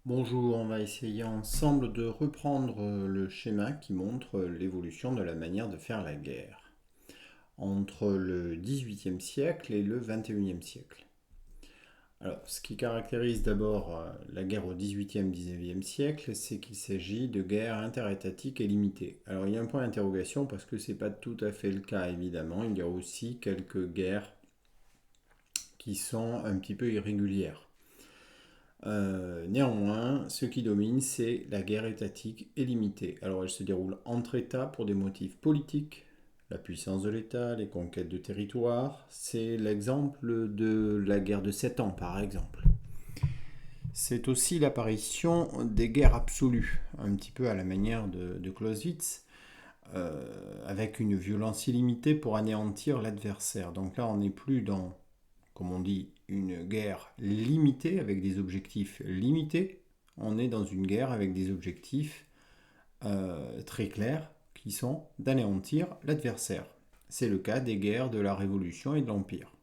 Bonjour, on va essayer ensemble de reprendre le schéma qui montre l'évolution de la manière de faire la guerre entre le XVIIIe siècle et le XXIe siècle. Alors, ce qui caractérise d'abord la guerre au XVIIIe-XIXe siècle, c'est qu'il s'agit de guerres interétatiques et limitées. Alors, il y a un point d'interrogation parce que ce n'est pas tout à fait le cas, évidemment. Il y a aussi quelques guerres qui sont un petit peu irrégulières. Néanmoins, ce qui domine, c'est la guerre étatique et limitée. Alors elle se déroule entre États pour des motifs politiques, la puissance de l'État, les conquêtes de territoire. C'est l'exemple de la guerre de 7 ans, par exemple. C'est aussi l'apparition des guerres absolues, un petit peu à la manière de Clausewitz, avec une violence illimitée pour anéantir l'adversaire. Donc là, on n'est plus dans, comme on dit, une guerre limitée avec des objectifs limités. On est dans une guerre avec des objectifs très clairs qui sont d'anéantir l'adversaire. C'est le cas des guerres de la Révolution et de l'Empire.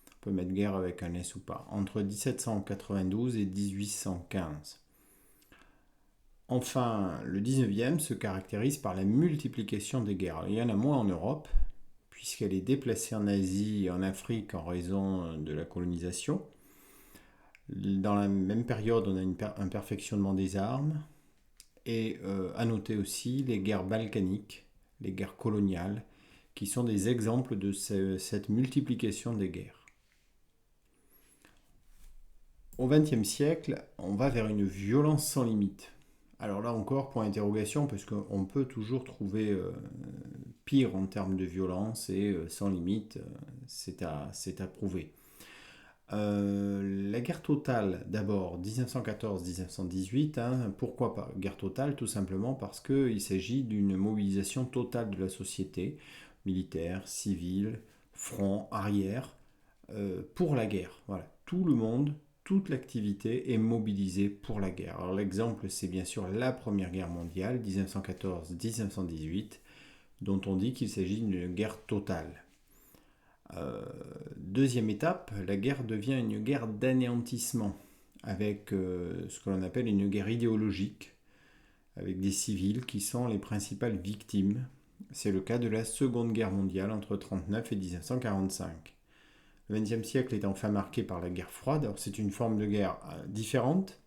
On peut mettre guerre avec un S ou pas. Entre 1792 et 1815. Enfin, le 19e se caractérise par la multiplication des guerres. Il y en a moins en Europe, puisqu'elle est déplacée en Asie et en Afrique en raison de la colonisation. Dans la même période, on a un perfectionnement des armes. Et à noter aussi les guerres balkaniques, les guerres coloniales, qui sont des exemples de cette multiplication des guerres. Au XXe siècle, on va vers une violence sans limite. Alors là encore, point d'interrogation, parce qu'on peut toujours trouver pire en termes de violence et sans limite, c'est à prouver. La guerre totale, d'abord 1914-1918, pourquoi pas guerre totale? Tout simplement parce qu'il s'agit d'une mobilisation totale de la société, militaire, civile, front, arrière, pour la guerre. Voilà, tout le monde, toute l'activité est mobilisée pour la guerre. Alors l'exemple, c'est bien sûr la Première Guerre mondiale, 1914-1918, dont on dit qu'il s'agit d'une guerre totale. Deuxième étape, la guerre devient une guerre d'anéantissement, avec ce que l'on appelle une guerre idéologique, avec des civils qui sont les principales victimes. C'est le cas de la Seconde Guerre mondiale entre 1939 et 1945. Le XXe siècle est enfin marqué par la guerre froide. Alors c'est une forme de guerre différente,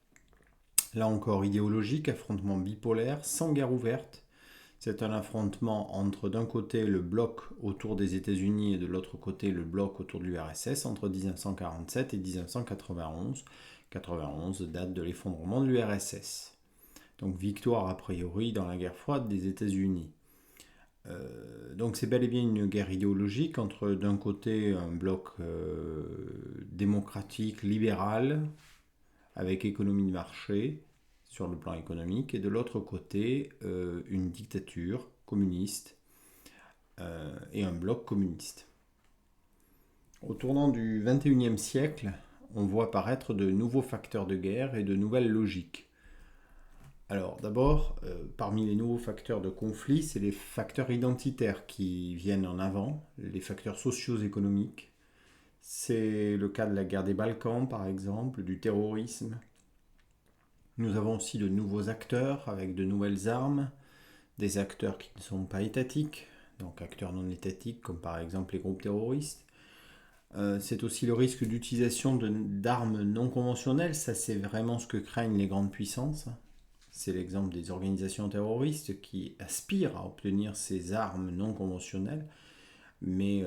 là encore idéologique, affrontement bipolaire, sans guerre ouverte. C'est un affrontement entre d'un côté le bloc autour des États-Unis et de l'autre côté le bloc autour de l'URSS entre 1947 et 1991. 91 date de l'effondrement de l'URSS. Donc victoire a priori dans la guerre froide des États-Unis. Donc c'est bel et bien une guerre idéologique entre d'un côté un bloc démocratique, libéral, avec économie de marché, sur le plan économique, et de l'autre côté, une dictature communiste et un bloc communiste. Au tournant du XXIe siècle, on voit apparaître de nouveaux facteurs de guerre et de nouvelles logiques. Alors d'abord, parmi les nouveaux facteurs de conflit, c'est les facteurs identitaires qui viennent en avant, les facteurs socio-économiques. C'est le cas de la guerre des Balkans, par exemple, du terrorisme. Nous avons aussi de nouveaux acteurs avec de nouvelles armes, des acteurs qui ne sont pas étatiques, donc acteurs non étatiques comme par exemple les groupes terroristes. C'est aussi le risque d'utilisation d'armes non conventionnelles, ça c'est vraiment ce que craignent les grandes puissances. C'est l'exemple des organisations terroristes qui aspirent à obtenir ces armes non conventionnelles, mais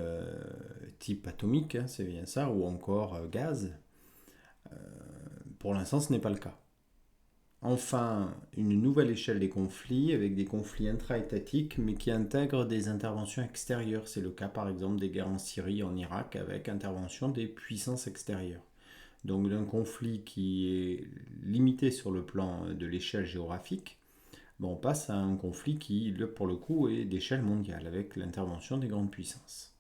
type atomique, c'est bien ça, ou encore gaz. Pour l'instant, ce n'est pas le cas. Enfin, une nouvelle échelle des conflits, avec des conflits intra-étatiques, mais qui intègrent des interventions extérieures. C'est le cas par exemple des guerres en Syrie et en Irak, avec intervention des puissances extérieures. Donc d'un conflit qui est limité sur le plan de l'échelle géographique, on passe à un conflit qui, pour le coup, est d'échelle mondiale, avec l'intervention des grandes puissances.